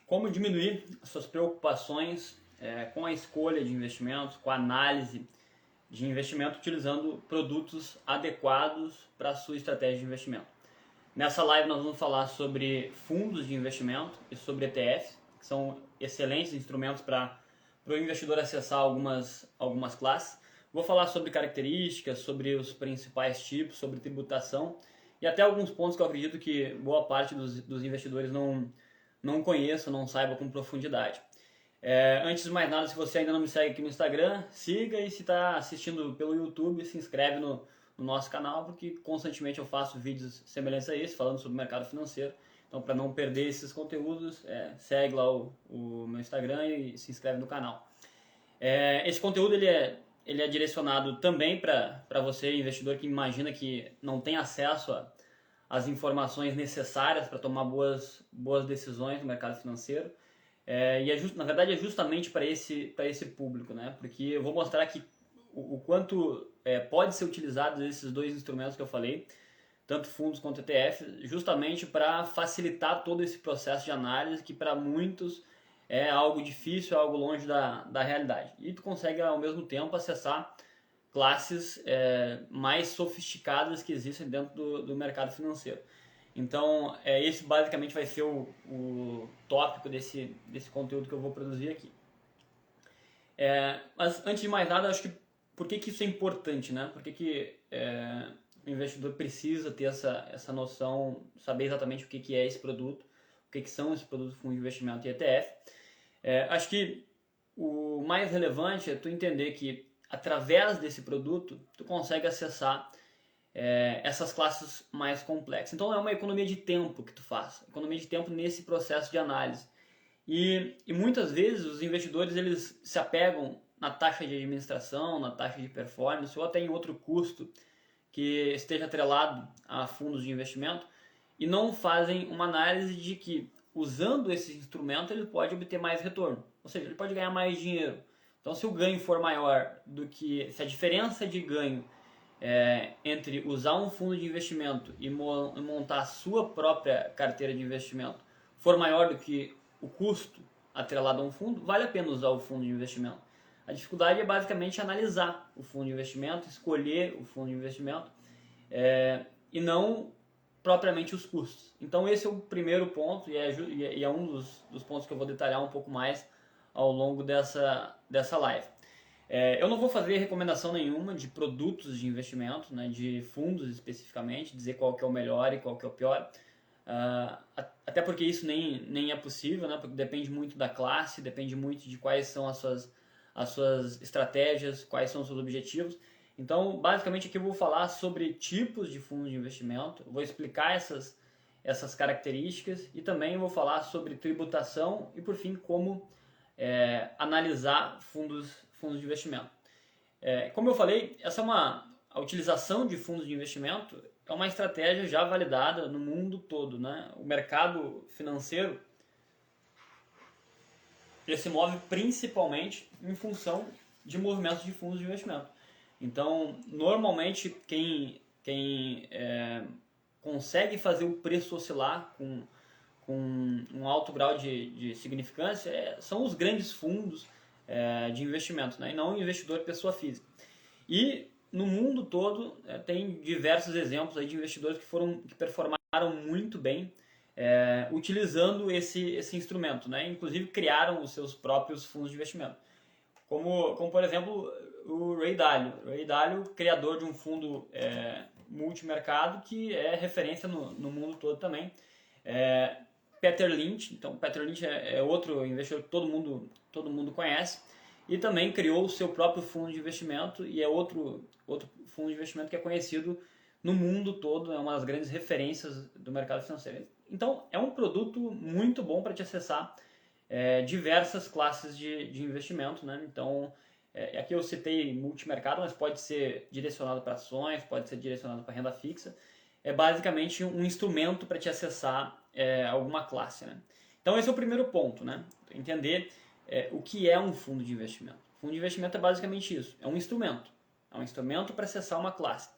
como diminuir as suas preocupações com a escolha de investimentos, com a análise de investimento, utilizando produtos adequados para a sua estratégia de investimento. Nessa live nós vamos falar sobre fundos de investimento e sobre ETFs, que são excelentes instrumentos para o investidor acessar algumas classes. Vou falar sobre características, sobre os principais tipos, sobre tributação e até alguns pontos que eu acredito que boa parte dos investidores não conheça, não saiba com profundidade. Antes de mais nada, se você ainda não me segue aqui no Instagram, siga, e se está assistindo pelo YouTube, se inscreve no nosso canal, porque constantemente eu faço vídeos semelhantes a esse, falando sobre o mercado financeiro. Então, para não perder esses conteúdos, segue lá o meu Instagram e se inscreve no canal. Esse conteúdo ele é direcionado também para você, investidor, que imagina que não tem acesso às informações necessárias para tomar boas decisões no mercado financeiro. Na verdade é justamente para esse público, né? Porque eu vou mostrar aqui o quanto pode ser utilizado esses dois instrumentos que eu falei, tanto fundos quanto ETF, justamente para facilitar todo esse processo de análise que para muitos é algo difícil, é algo longe da realidade. E tu consegue ao mesmo tempo acessar classes mais sofisticadas que existem dentro do mercado financeiro. Então, esse basicamente vai ser o tópico desse conteúdo que eu vou produzir aqui. Mas antes de mais nada, acho que por que isso é importante, né? Por que o investidor precisa ter essa noção, saber exatamente o que é esse produto, o que são esses produtos, fundos de investimento e ETF. Acho que o mais relevante é tu entender que através desse produto tu consegue acessar essas classes mais complexas. Então é uma economia de tempo que tu faz, economia de tempo nesse processo de análise. E muitas vezes os investidores eles se apegam na taxa de administração, na taxa de performance ou até em outro custo que esteja atrelado a fundos de investimento e não fazem uma análise de que usando esse instrumento ele pode obter mais retorno, ou seja, ele pode ganhar mais dinheiro. Então se o ganho for maior do que, se a diferença de ganho entre usar um fundo de investimento e montar a sua própria carteira de investimento for maior do que o custo atrelado a um fundo, vale a pena usar o fundo de investimento. A dificuldade é basicamente analisar o fundo de investimento, escolher o fundo de investimento e não propriamente os custos. Então esse é o primeiro ponto e é um dos pontos que eu vou detalhar um pouco mais ao longo dessa live. Eu não vou fazer recomendação nenhuma de produtos de investimento, né, de fundos especificamente, dizer qual que é o melhor e qual que é o pior, até porque isso nem é possível, né, porque depende muito da classe, depende muito de quais são as suas estratégias, quais são os seus objetivos. Então, basicamente aqui eu vou falar sobre tipos de fundos de investimento, vou explicar essas características e também vou falar sobre tributação e, por fim, como analisar fundos de investimento. Como eu falei, a utilização de fundos de investimento é uma estratégia já validada no mundo todo, né? O mercado financeiro ele se move principalmente em função de movimentos de fundos de investimento. Então, normalmente, quem consegue fazer o preço oscilar com um alto grau de significância são os grandes fundos de investimento, né? E não o investidor pessoa física. E no mundo todo tem diversos exemplos aí de investidores que performaram muito bem utilizando esse instrumento, né? Inclusive criaram os seus próprios fundos de investimento. Como por exemplo, o Ray Dalio. Ray Dalio, criador de um fundo multimercado que é referência no mundo todo também. Peter Lynch, então Peter Lynch é outro investidor que todo mundo conhece e também criou o seu próprio fundo de investimento e é outro fundo de investimento que é conhecido no mundo todo, é uma das grandes referências do mercado financeiro. Então é um produto muito bom para te acessar diversas classes de investimento, né? Então aqui eu citei multimercado, mas pode ser direcionado para ações, pode ser direcionado para renda fixa. É basicamente um instrumento para te acessar alguma classe, né? Então esse é o primeiro ponto, né? Entender o que é um fundo de investimento. Fundo de investimento é basicamente isso, é um instrumento para acessar uma classe.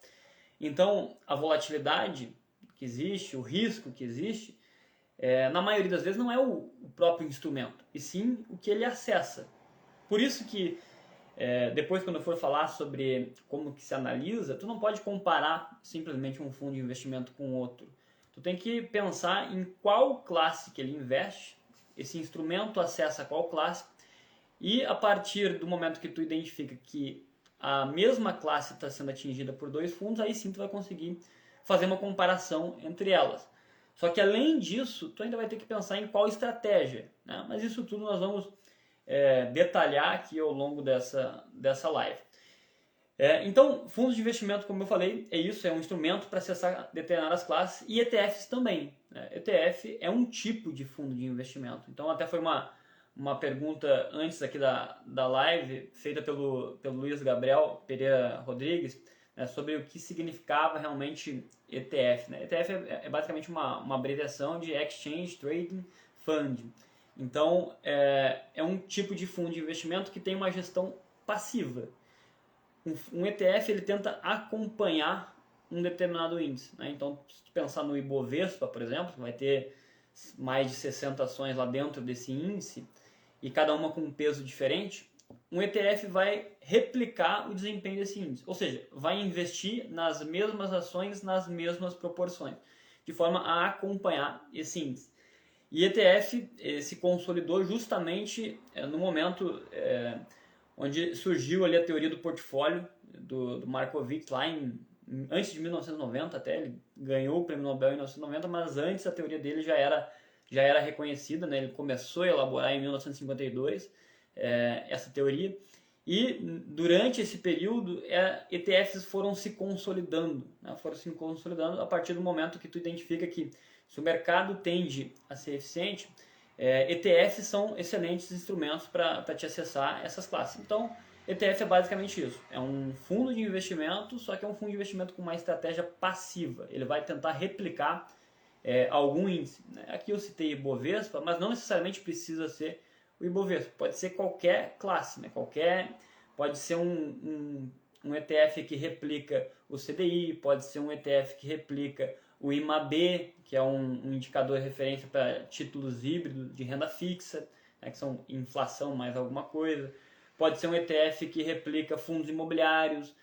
Então a volatilidade que existe, o risco que existe, na maioria das vezes não é o próprio instrumento, e sim o que ele acessa. Por isso que depois, quando eu for falar sobre como que se analisa, tu não pode comparar simplesmente um fundo de investimento com outro. Tu tem que pensar em qual classe que ele investe, esse instrumento acessa qual classe, e a partir do momento que tu identifica que a mesma classe está sendo atingida por dois fundos, aí sim tu vai conseguir fazer uma comparação entre elas. Só que além disso, tu ainda vai ter que pensar em qual estratégia, né? Mas isso tudo nós vamos detalhar aqui ao longo dessa live. Então, fundos de investimento, como eu falei, é isso, é um instrumento para acessar determinadas classes, e ETFs também, né? ETF é um tipo de fundo de investimento. Então, até foi uma pergunta antes aqui da live, feita pelo Luiz Gabriel Pereira Rodrigues, né, sobre o que significava realmente ETF. Né? ETF é basicamente uma abreviação de Exchange Trading Fund. Então, é um tipo de fundo de investimento que tem uma gestão passiva. Um ETF ele tenta acompanhar um determinado índice. Né? Então, se tu pensar no Ibovespa, por exemplo, vai ter mais de 60 ações lá dentro desse índice, e cada uma com um peso diferente, um ETF vai replicar o desempenho desse índice. Ou seja, vai investir nas mesmas ações, nas mesmas proporções, de forma a acompanhar esse índice. E ETF se consolidou justamente no momento onde surgiu ali a teoria do portfólio do Markowitz lá antes de 1990 até, ele ganhou o prêmio Nobel em 1990, mas antes a teoria dele já era reconhecida, né? Ele começou a elaborar em 1952 essa teoria, e durante esse período ETFs foram se consolidando, né? Foram se consolidando a partir do momento que tu identifica que se o mercado tende a ser eficiente, ETFs são excelentes instrumentos para te acessar essas classes. Então, ETF é basicamente isso. É um fundo de investimento, só que é um fundo de investimento com uma estratégia passiva. Ele vai tentar replicar algum índice. Né? Aqui eu citei Ibovespa, mas não necessariamente precisa ser o Ibovespa. Pode ser qualquer classe, né? Pode ser um ETF que replica o CDI, pode ser um ETF que replica o IMAB, que é um indicador de referência para títulos híbridos de renda fixa, né, que são inflação mais alguma coisa. Pode ser um ETF que replica fundos imobiliários.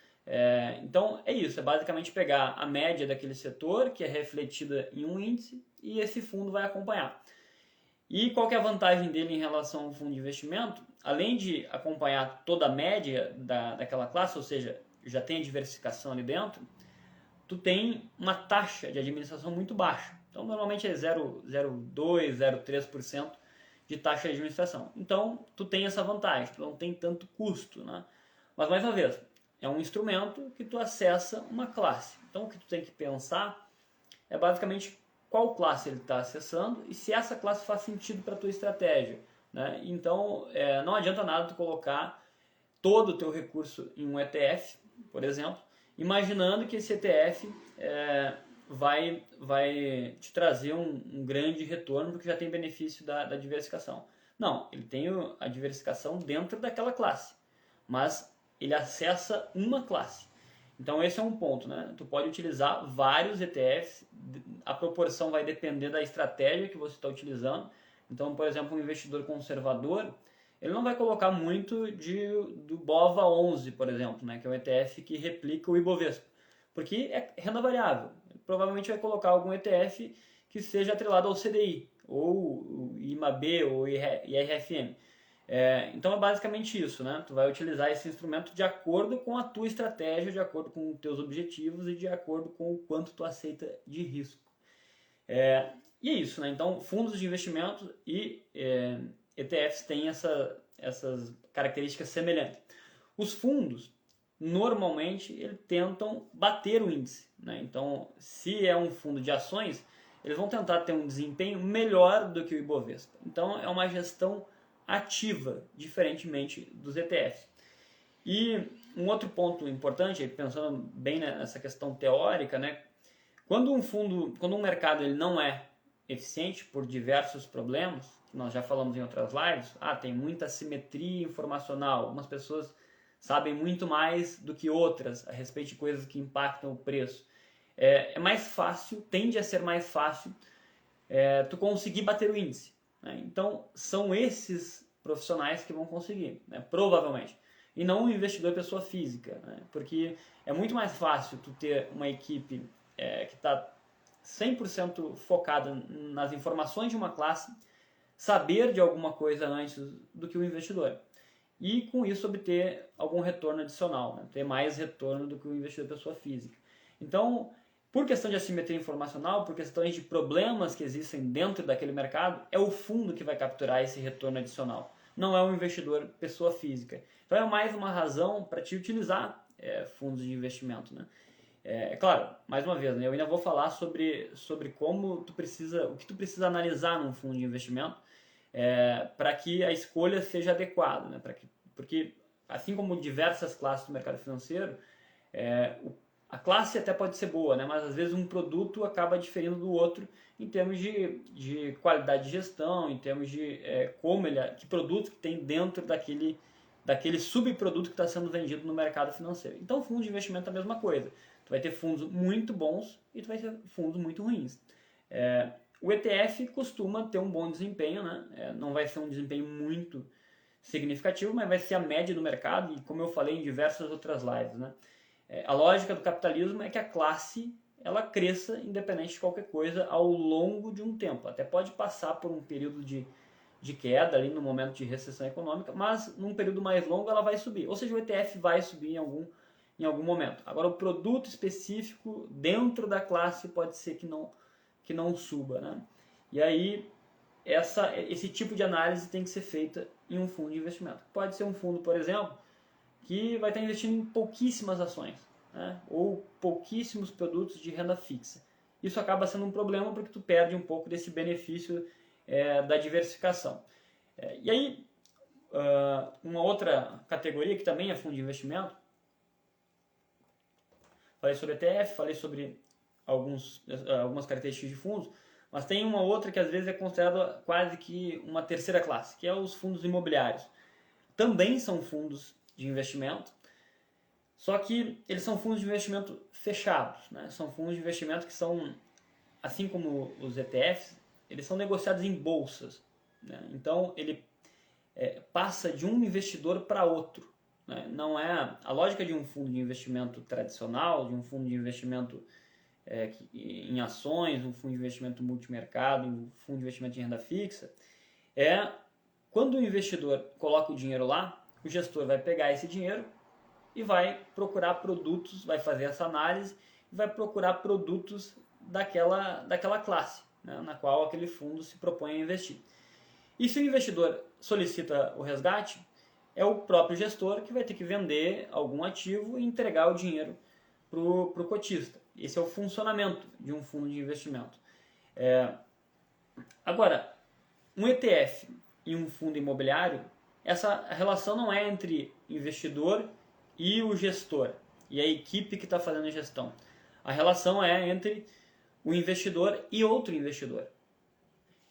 Então é isso, é basicamente pegar a média daquele setor, que é refletida em um índice, e esse fundo vai acompanhar. E qual que é a vantagem dele em relação ao fundo de investimento? Além de acompanhar toda a média daquela classe, ou seja, já tem a diversificação ali dentro, tu tem uma taxa de administração muito baixa. Então, normalmente é 0,02%, 0,3% de taxa de administração. Então, tu tem essa vantagem, tu não tem tanto custo, né? Mas, mais uma vez, é um instrumento que tu acessa uma classe. Então, o que tu tem que pensar é basicamente qual classe ele está acessando e se essa classe faz sentido para a tua estratégia. Né? Então, não adianta nada tu colocar todo o teu recurso em um ETF, por exemplo, imaginando que esse ETF vai te trazer um grande retorno porque já tem benefício da diversificação. Não, ele tem a diversificação dentro daquela classe, mas ele acessa uma classe. Então esse é um ponto, né? Tu pode utilizar vários ETFs, a proporção vai depender da estratégia que você está utilizando. Então, por exemplo, um investidor conservador, ele não vai colocar muito do BOVA11, por exemplo, né? Que é um ETF que replica o Ibovespa, porque é renda variável. Ele provavelmente vai colocar algum ETF que seja atrelado ao CDI, ou o IMAB, ou IRFM. Então é basicamente isso, né? Tu vai utilizar esse instrumento de acordo com a tua estratégia, de acordo com os teus objetivos e de acordo com o quanto tu aceita de risco. E é isso, né? Então, fundos de investimento e ETFs têm essas características semelhantes. Os fundos, normalmente, eles tentam bater o índice, né? Então, se é um fundo de ações, eles vão tentar ter um desempenho melhor do que o Ibovespa. Então, é uma gestão ativa, diferentemente dos ETFs. E um outro ponto importante, pensando bem nessa questão teórica, né? Quando um mercado ele não é eficiente por diversos problemas, que nós já falamos em outras lives, tem muita assimetria informacional, algumas pessoas sabem muito mais do que outras a respeito de coisas que impactam o preço. É mais fácil, tende a ser mais fácil tu conseguir bater o índice, né? Então, são esses profissionais que vão conseguir, né? Provavelmente. E não um investidor pessoa física, né? Porque é muito mais fácil tu ter uma equipe que está 100% focada nas informações de uma classe, saber de alguma coisa antes do que o investidor. E com isso obter algum retorno adicional, né? Ter mais retorno do que o investidor pessoa física. Então, por questão de assimetria informacional, por questões de problemas que existem dentro daquele mercado, é o fundo que vai capturar esse retorno adicional, não é o investidor pessoa física. Então é mais uma razão para te utilizar fundos de investimento, né? É claro, mais uma vez, né, eu ainda vou falar sobre como o que tu precisa analisar num fundo de investimento para que a escolha seja adequada, né? Porque assim como diversas classes do mercado financeiro, a classe até pode ser boa, né? Mas às vezes um produto acaba diferindo do outro em termos de qualidade de gestão, em termos de que produto que tem dentro daquele subproduto que está sendo vendido no mercado financeiro. Então, fundo de investimento é a mesma coisa. Tu vai ter fundos muito bons e tu vai ter fundos muito ruins. O ETF costuma ter um bom desempenho, né? Não vai ser um desempenho muito significativo, mas vai ser a média do mercado, e como eu falei em diversas outras lives, né? A lógica do capitalismo é que a classe ela cresça independente de qualquer coisa ao longo de um tempo. Até pode passar por um período de queda ali no momento de recessão econômica, mas num período mais longo ela vai subir. Ou seja, o ETF vai subir em algum momento. Agora, o produto específico dentro da classe pode ser que não suba, né? E aí, esse tipo de análise tem que ser feita em um fundo de investimento. Pode ser um fundo, por exemplo, que vai estar investindo em pouquíssimas ações, né? Ou pouquíssimos produtos de renda fixa. Isso acaba sendo um problema porque tu perde um pouco desse benefício da diversificação. E aí, uma outra categoria que também é fundo de investimento, falei sobre ETF, falei sobre algumas características de fundos, mas tem uma outra que às vezes é considerada quase que uma terceira classe, que é os fundos imobiliários. Também são fundos de investimento, só que eles são fundos de investimento fechados, né? São fundos de investimento que são, assim como os ETFs, eles são negociados em bolsas, né? Então ele passa de um investidor para outro, né? Não é a lógica de um fundo de investimento tradicional, de um fundo de investimento em ações, um fundo de investimento multimercado, um fundo de investimento de renda fixa, quando o investidor coloca o dinheiro lá, o gestor vai pegar esse dinheiro e vai procurar produtos, vai fazer essa análise e vai procurar produtos daquela classe, né, na qual aquele fundo se propõe a investir. E se o investidor solicita o resgate, é o próprio gestor que vai ter que vender algum ativo e entregar o dinheiro para o cotista. Esse é o funcionamento de um fundo de investimento. Agora, um ETF e um fundo imobiliário, essa relação não é entre investidor e o gestor e a equipe que está fazendo a gestão. A relação é entre o investidor e outro investidor.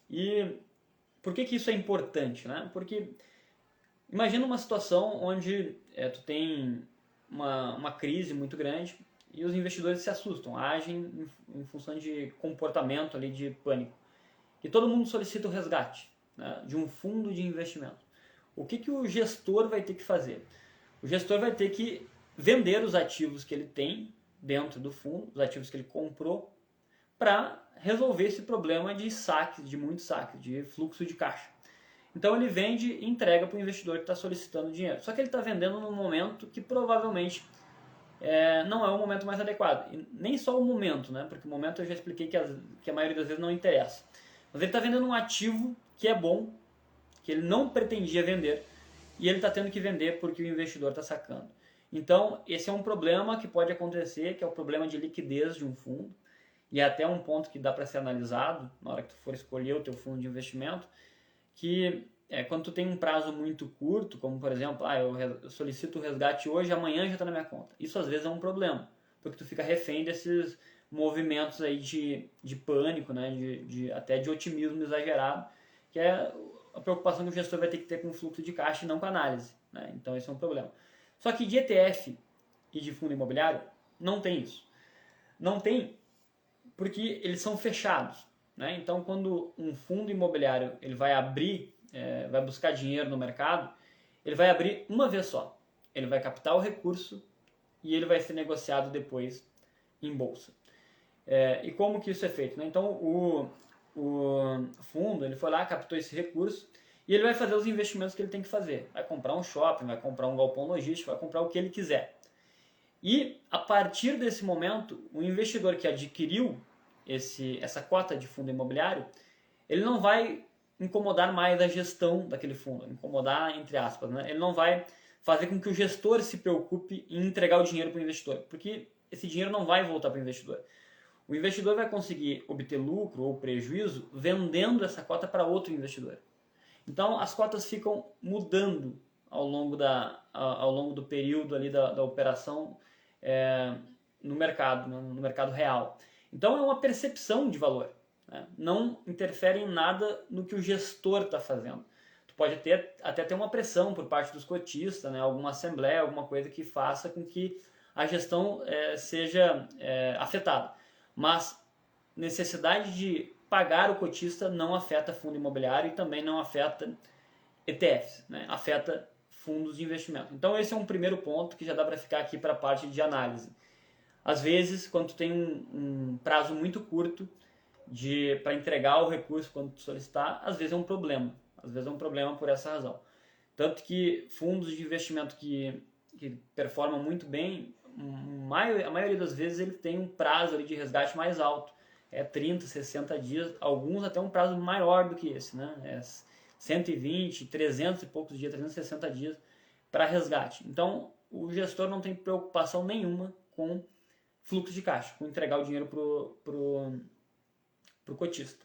E por que isso é importante, né? Porque imagina uma situação onde tu tem uma crise muito grande e os investidores se assustam, agem em função de comportamento ali de pânico. E todo mundo solicita o resgate, né, de um fundo de investimento. O que o gestor vai ter que fazer? O gestor vai ter que vender os ativos que ele tem dentro do fundo, os ativos que ele comprou, para resolver esse problema de saques, de muitos saques, de fluxo de caixa. Então ele vende e entrega para o investidor que está solicitando dinheiro. Só que ele está vendendo num momento que provavelmente não é o momento mais adequado. E nem só o momento, né? Porque o momento eu já expliquei que a maioria das vezes não interessa. Mas ele está vendendo um ativo que é bom, que ele não pretendia vender, e ele está tendo que vender porque o investidor está sacando. Então, esse é um problema que pode acontecer, que é o problema de liquidez de um fundo, e é até um ponto que dá para ser analisado na hora que tu for escolher o teu fundo de investimento, que quando tu tem um prazo muito curto, como por exemplo, eu solicito o resgate hoje, amanhã já está na minha conta. Isso às vezes é um problema, porque tu fica refém desses movimentos aí de pânico, né, até de otimismo exagerado, que é a preocupação que o gestor vai ter que ter com o fluxo de caixa e não com a análise, né? Então esse é um problema. Só que de ETF e de fundo imobiliário não tem isso. Não tem porque eles são fechados. né? Então, quando um fundo imobiliário ele vai abrir, vai buscar dinheiro no mercado, ele vai abrir uma vez só. Ele vai captar o recurso e ele vai ser negociado depois em bolsa. E como que isso é feito, né? Então, o fundo ele foi lá, captou esse recurso e ele vai fazer os investimentos que ele tem que fazer. Vai comprar um shopping, vai comprar um galpão logístico, vai comprar o que ele quiser. E a partir desse momento, o investidor que adquiriu essa cota de fundo imobiliário, ele não vai incomodar mais a gestão daquele fundo, incomodar entre aspas, né? Ele não vai fazer com que o gestor se preocupe em entregar o dinheiro para o investidor, porque esse dinheiro não vai voltar para o investidor. O investidor vai conseguir obter lucro ou prejuízo vendendo essa cota para outro investidor. Então as cotas ficam mudando ao longo do período ali da operação no mercado real. Então é uma percepção de valor, né? Não interfere em nada no que o gestor está fazendo. Tu pode até ter uma pressão por parte dos cotistas, né? Alguma assembleia, alguma coisa que faça com que a gestão seja afetada. Mas necessidade de pagar o cotista não afeta fundo imobiliário e também não afeta ETFs, né? Afeta fundos de investimento. Então esse é um primeiro ponto que já dá para ficar aqui para a parte de análise. Às vezes, quando tu tem um prazo muito curto para entregar o recurso quando tu solicitar, às vezes é um problema. Às vezes é um problema por essa razão. Tanto que fundos de investimento que performam muito bem, a maioria das vezes ele tem um prazo ali de resgate mais alto. 30, 60 dias, alguns até um prazo maior do que esse, né? 120, 300 e poucos dias, 360 dias para resgate. Então, o gestor não tem preocupação nenhuma com fluxo de caixa, com entregar o dinheiro pro cotista.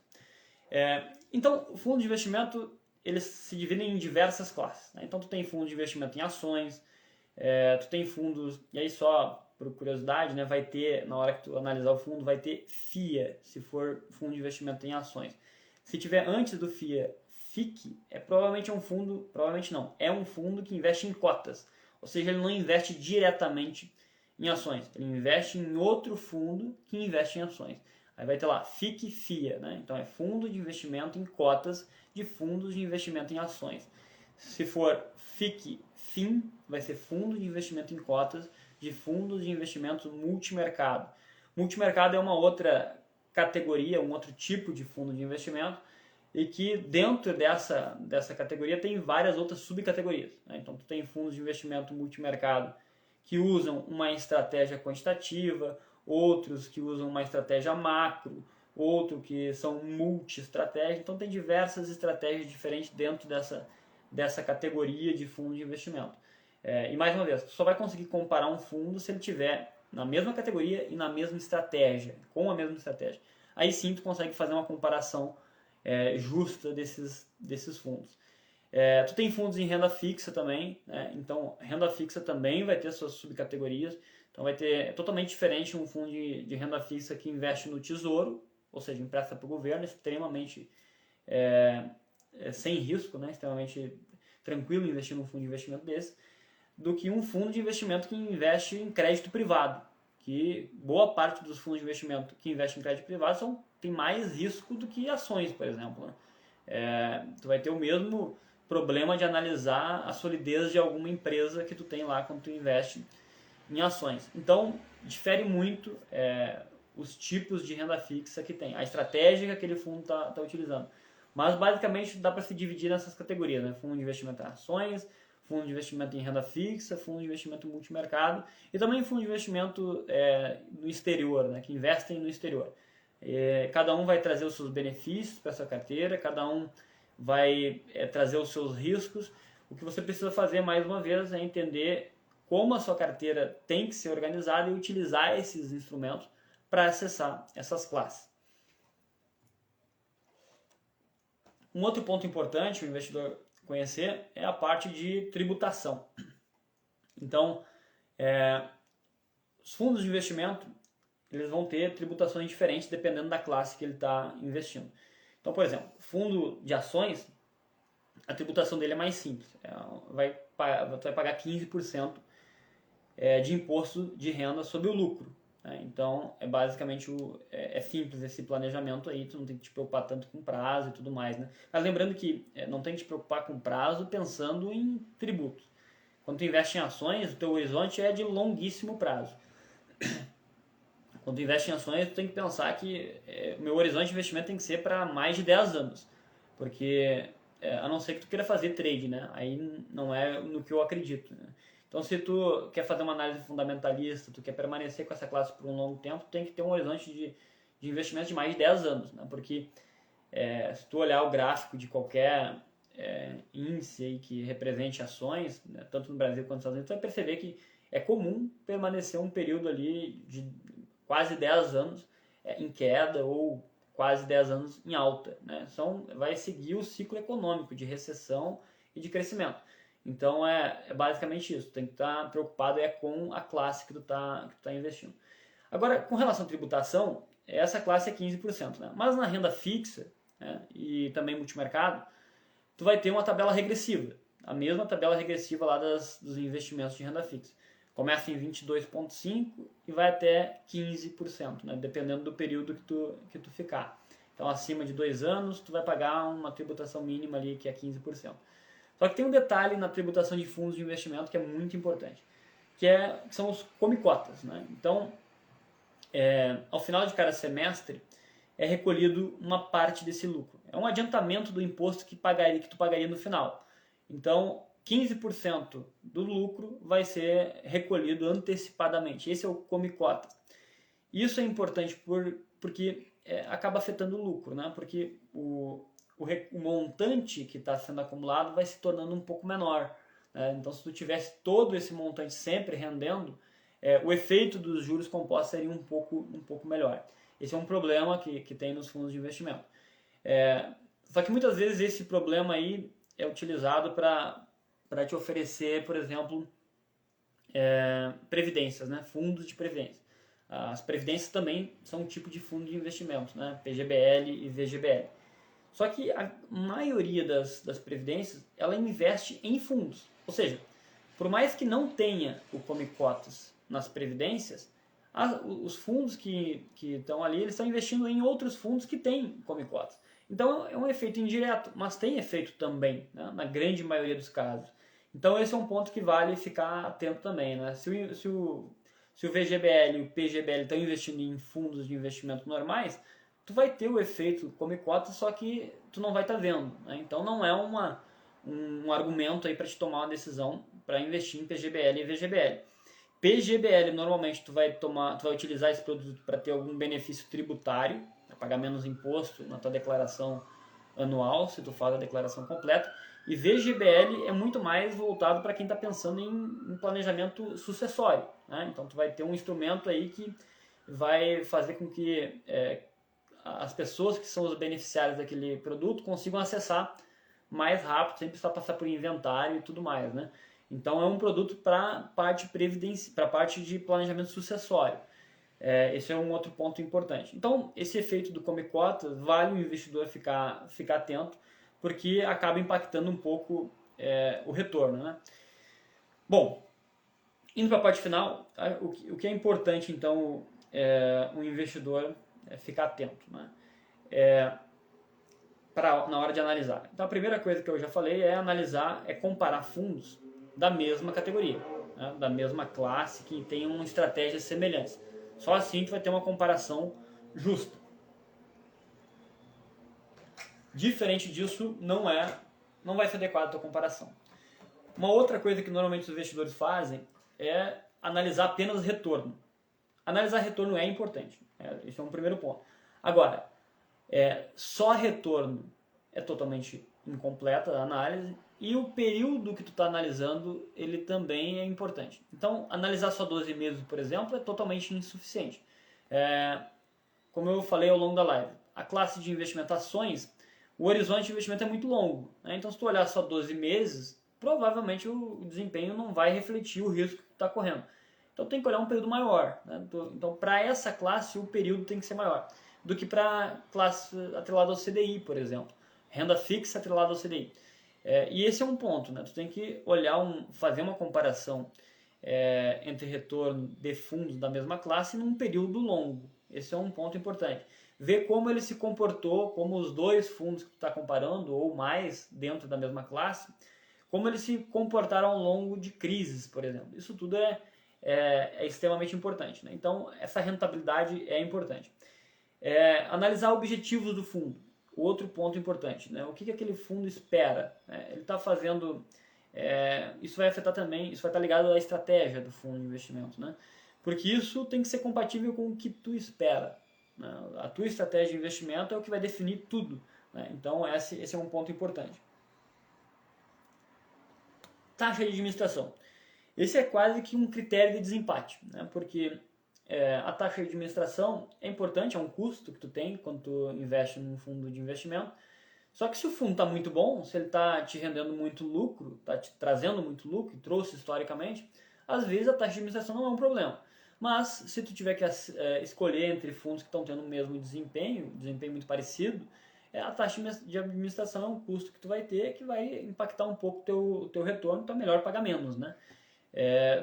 Então, o fundo de investimento, eles se dividem em diversas classes, né? Então, tu tem fundo de investimento em ações, tu tem fundos, e aí só por curiosidade, né, vai ter, na hora que tu analisar o fundo, vai ter FIA, se for fundo de investimento em ações. Se tiver antes do FIA, FIC, provavelmente um fundo que investe em cotas, ou seja, ele não investe diretamente em ações, ele investe em outro fundo que investe em ações. Aí vai ter lá FIC FIA, né? Então é fundo de investimento em cotas de fundos de investimento em ações. Se for FIC FIM, vai ser fundo de investimento em cotas de fundos de investimento multimercado. Multimercado é uma outra categoria, um outro tipo de fundo de investimento e que dentro dessa categoria tem várias outras subcategorias, né? Então tu tem fundos de investimento multimercado que usam uma estratégia quantitativa, outros que usam uma estratégia macro, outros que são multi-estratégia. Então tem diversas estratégias diferentes dentro dessa categoria de fundo de investimento. E mais uma vez, tu só vai conseguir comparar um fundo se ele tiver na mesma categoria e na mesma estratégia, com a mesma estratégia. Aí sim tu consegue fazer uma comparação justa desses fundos. Tu tem fundos em renda fixa também, né? Então renda fixa também vai ter suas subcategorias. Então vai ter totalmente diferente um fundo de renda fixa que investe no tesouro, ou seja, empresta para o governo, extremamente sem risco, né? Extremamente tranquilo investir num fundo de investimento desse, do que um fundo de investimento que investe em crédito privado, que boa parte dos fundos de investimento que investem em crédito privado tem mais risco do que ações, por exemplo, né? Tu vai ter o mesmo problema de analisar a solidez de alguma empresa que tu tem lá quando tu investe em ações. Então, difere muito os tipos de renda fixa que tem, a estratégia que aquele fundo está utilizando. Mas, basicamente, dá para se dividir nessas categorias, né? Fundo de investimento em ações, fundo de investimento em renda fixa, fundo de investimento multimercado e também fundo de investimento no exterior, né? Que investem no exterior. Cada um vai trazer os seus benefícios para essa carteira, cada um vai trazer os seus riscos. O que você precisa fazer, mais uma vez, é entender como a sua carteira tem que ser organizada e utilizar esses instrumentos para acessar essas classes. Um outro ponto importante o investidor conhecer é a parte de tributação. Então, os fundos de investimento eles vão ter tributações diferentes dependendo da classe que ele está investindo. Então, por exemplo, fundo de ações, a tributação dele é mais simples. Você vai pagar 15% de imposto de renda sobre o lucro. né? Então, é basicamente é simples esse planejamento aí, tu não tem que te preocupar tanto com prazo e tudo mais, né? Mas lembrando que não tem que te preocupar com prazo pensando em tributos. Quando tu investe em ações, o teu horizonte é de longuíssimo prazo. Quando tu investe em ações, tu tem que pensar que o meu horizonte de investimento tem que ser para mais de 10 anos. Porque, a não ser que tu queira fazer trade, né? Aí não é no que eu acredito, né? Então, se tu quer fazer uma análise fundamentalista, tu quer permanecer com essa classe por um longo tempo, tu tem que ter um horizonte de investimento de mais de 10 anos, né? Porque se tu olhar o gráfico de qualquer índice aí que represente ações, né, tanto no Brasil quanto nos Estados Unidos, tu vai perceber que é comum permanecer um período ali de quase 10 anos em queda ou quase 10 anos em alta, né? Vai seguir o ciclo econômico de recessão e de crescimento. Então é basicamente isso, tem que estar preocupado com a classe que tu tá investindo. Agora, com relação à tributação, essa classe é 15%, né? Mas na renda fixa, né, e também multimercado, tu vai ter uma tabela regressiva, a mesma tabela regressiva lá dos investimentos de renda fixa. Começa em 22,5% e vai até 15%, né, dependendo do período que tu ficar. Então, acima de 2 anos, tu vai pagar uma tributação mínima ali, que é 15%. Só que tem um detalhe na tributação de fundos de investimento que é muito importante, que são os come-cotas, né? Então, ao final de cada semestre, é recolhido uma parte desse lucro. É um adiantamento do imposto que tu pagaria no final. Então, 15% do lucro vai ser recolhido antecipadamente. Esse é o come-cota. Isso é importante porque acaba afetando o lucro, né? Porque o montante que está sendo acumulado vai se tornando um pouco menor, né? Então, se tu tivesse todo esse montante sempre rendendo, o efeito dos juros compostos seria um pouco melhor. Esse é um problema que tem nos fundos de investimento. Só que muitas vezes esse problema aí é utilizado para te oferecer, por exemplo, previdências, né? Fundos de previdência. As previdências também são um tipo de fundo de investimento, né? PGBL e VGBL. Só que a maioria das previdências, ela investe em fundos. Ou seja, por mais que não tenha o come-cotas nas previdências, os fundos que estão ali, eles estão investindo em outros fundos que têm come-cotas. Então é um efeito indireto, mas tem efeito também, né, na grande maioria dos casos. Então esse é um ponto que vale ficar atento também, né? Se o VGBL e o PGBL estão investindo em fundos de investimento normais, tu vai ter o efeito come-cota, só que tu não vai estar vendo, né? Então não é um argumento aí para te tomar uma decisão para investir em PGBL e VGBL. PGBL normalmente tu vai utilizar esse produto para ter algum benefício tributário, para pagar menos imposto na tua declaração anual, se tu faz a declaração completa. E VGBL é muito mais voltado para quem está pensando em planejamento sucessório, né? Então tu vai ter um instrumento aí que vai fazer com que as pessoas que são os beneficiários daquele produto consigam acessar mais rápido, sem precisar passar por inventário e tudo mais, né? Então é um produto para parte de planejamento sucessório. Esse é um outro ponto importante. Então esse efeito do come-cota vale o investidor ficar atento, porque acaba impactando um pouco o retorno, né? Bom, indo para a parte final, o que é importante então o investidor ficar atento, né? Na hora de analisar. Então a primeira coisa que eu já falei é comparar fundos da mesma categoria, né, da mesma classe, que tenham estratégias semelhantes. Só assim tu vai ter uma comparação justa. Diferente disso, não vai ser adequada a tua comparação. Uma outra coisa que normalmente os investidores fazem é analisar apenas retorno. Analisar retorno é importante, esse é um primeiro ponto. Agora, só retorno é totalmente incompleta a análise, e o período que tu está analisando, ele também é importante. Então, analisar só 12 meses, por exemplo, é totalmente insuficiente. Como eu falei ao longo da live, a classe de investimento ações, o horizonte de investimento é muito longo, né? Então, se tu olhar só 12 meses, provavelmente o desempenho não vai refletir o risco que tu está correndo. Então, tem que olhar um período maior, né? Então, para essa classe, o período tem que ser maior do que para classe atrelada ao CDI, por exemplo. Renda fixa atrelada ao CDI. E esse é um ponto, né? Tu tem que olhar, fazer uma comparação entre retorno de fundos da mesma classe num período longo. Esse é um ponto importante. Ver como ele se comportou, como os dois fundos que tu está comparando, ou mais, dentro da mesma classe, como eles se comportaram ao longo de crises, por exemplo. Isso tudo é extremamente importante, né? Então, essa rentabilidade é importante. Analisar objetivos do fundo. Outro ponto importante, né? O que aquele fundo espera? Né? Ele está fazendo... isso vai afetar também, isso vai estar ligado à estratégia do fundo de investimento, né? Porque isso tem que ser compatível com o que tu espera. Né? A tua estratégia de investimento é o que vai definir tudo. Né? Então, esse é um ponto importante. Taxa de administração. Esse é quase que um critério de desempate, né? Porque a taxa de administração é importante, é um custo que tu tem quando tu investe num fundo de investimento. Só que se o fundo está muito bom, se ele está te rendendo muito lucro, está te trazendo muito lucro, e trouxe historicamente, às vezes a taxa de administração não é um problema. Mas se tu tiver que escolher entre fundos que estão tendo o mesmo desempenho muito parecido, a taxa de administração é um custo que tu vai ter que vai impactar um pouco o teu retorno, então é melhor pagar menos, né?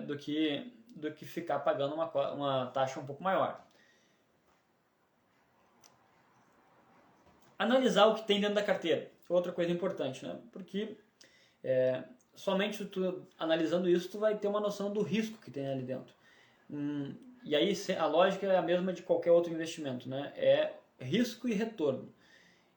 Do que ficar pagando uma taxa um pouco maior. Analisar o que tem dentro da carteira, outra coisa importante, né? Porque somente tu analisando isso, tu vai ter uma noção do risco que tem ali dentro. E aí a lógica é a mesma de qualquer outro investimento, né? É risco e retorno.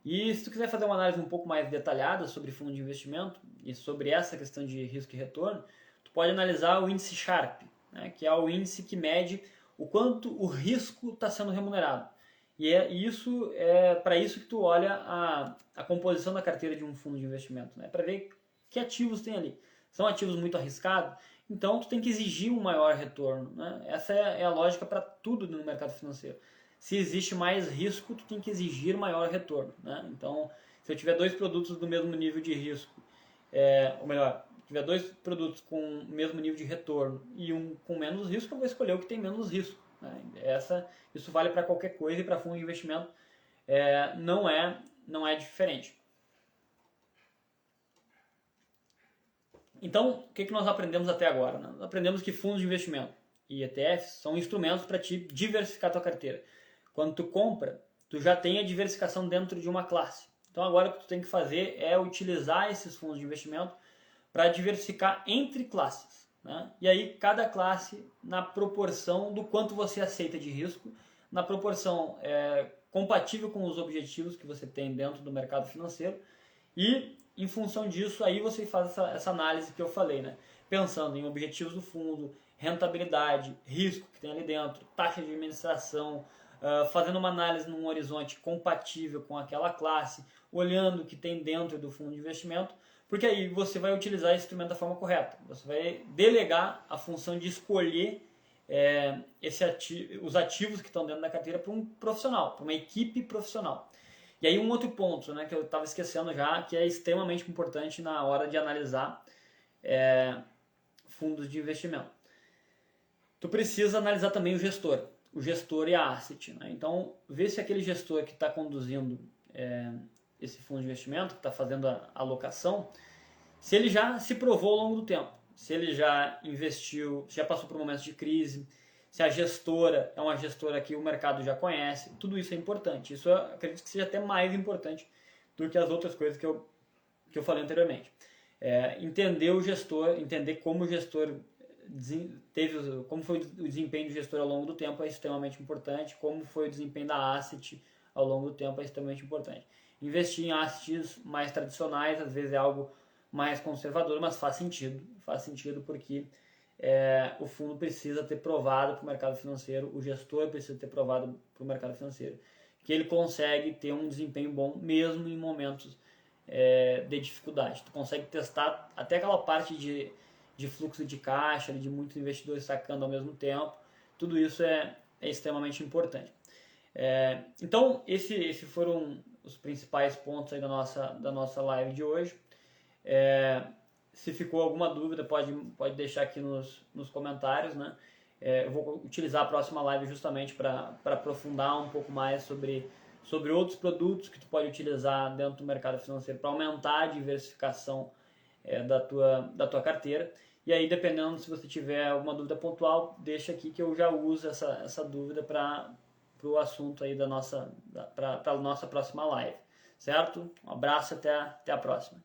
E se tu quiser fazer uma análise um pouco mais detalhada sobre fundo de investimento e sobre essa questão de risco e retorno, tu pode analisar o índice Sharpe, né? Que é o índice que mede o quanto o risco está sendo remunerado. E isso é para isso que tu olha a composição da carteira de um fundo de investimento, né? Para ver que ativos tem ali. São ativos muito arriscados, então tu tem que exigir um maior retorno, né? Essa é a lógica para tudo no mercado financeiro. Se existe mais risco, tu tem que exigir maior retorno, né? Então, se eu tiver dois produtos do mesmo nível de risco, ou melhor, tiver dois produtos com o mesmo nível de retorno e um com menos risco, eu vou escolher o que tem menos risco. Né? Isso vale para qualquer coisa e para fundo de investimento não é diferente. Então, o que nós aprendemos até agora? Nós aprendemos que fundos de investimento e ETFs são instrumentos para te diversificar a tua carteira. Quando tu compra, tu já tem a diversificação dentro de uma classe. Então agora o que tu tem que fazer é utilizar esses fundos de investimento para diversificar entre classes. Né? E aí cada classe na proporção do quanto você aceita de risco, na proporção compatível com os objetivos que você tem dentro do mercado financeiro e em função disso aí você faz essa análise que eu falei, né? Pensando em objetivos do fundo, rentabilidade, risco que tem ali dentro, taxa de administração, fazendo uma análise num horizonte compatível com aquela classe, olhando o que tem dentro do fundo de investimento, porque aí você vai utilizar esse instrumento da forma correta. Você vai delegar a função de escolher os ativos que estão dentro da carteira para um profissional, para uma equipe profissional. E aí um outro ponto, né, que eu estava esquecendo já, que é extremamente importante na hora de analisar fundos de investimento. Tu precisa analisar também o gestor e a asset. Né? Então, ver se aquele gestor que está conduzindo esse fundo de investimento, que está fazendo a alocação, se ele já se provou ao longo do tempo, se ele já investiu, já passou por momentos de crise, se a gestora é uma gestora que o mercado já conhece, tudo isso é importante. Isso eu acredito que seja até mais importante do que as outras coisas que eu falei anteriormente. Entender o gestor, entender como o gestor como foi o desempenho do gestor ao longo do tempo é extremamente importante, como foi o desempenho da asset ao longo do tempo é extremamente importante. Investir em assets mais tradicionais às vezes é algo mais conservador, mas faz sentido porque o fundo precisa ter provado para o mercado financeiro, o gestor precisa ter provado para o mercado financeiro que ele consegue ter um desempenho bom mesmo em momentos de dificuldade. Tu consegue testar até aquela parte de fluxo de caixa, de muitos investidores sacando ao mesmo tempo, tudo isso é extremamente importante. Então, esses foram os principais pontos aí da nossa live de hoje. Se ficou alguma dúvida, pode deixar aqui nos comentários, né? Eu vou utilizar a próxima live justamente para aprofundar um pouco mais sobre outros produtos que tu pode utilizar dentro do mercado financeiro para aumentar a diversificação da tua carteira. E aí, dependendo, se você tiver alguma dúvida pontual, deixa aqui que eu já uso essa dúvida para o assunto aí para a nossa próxima live. Certo? Um abraço, até a próxima.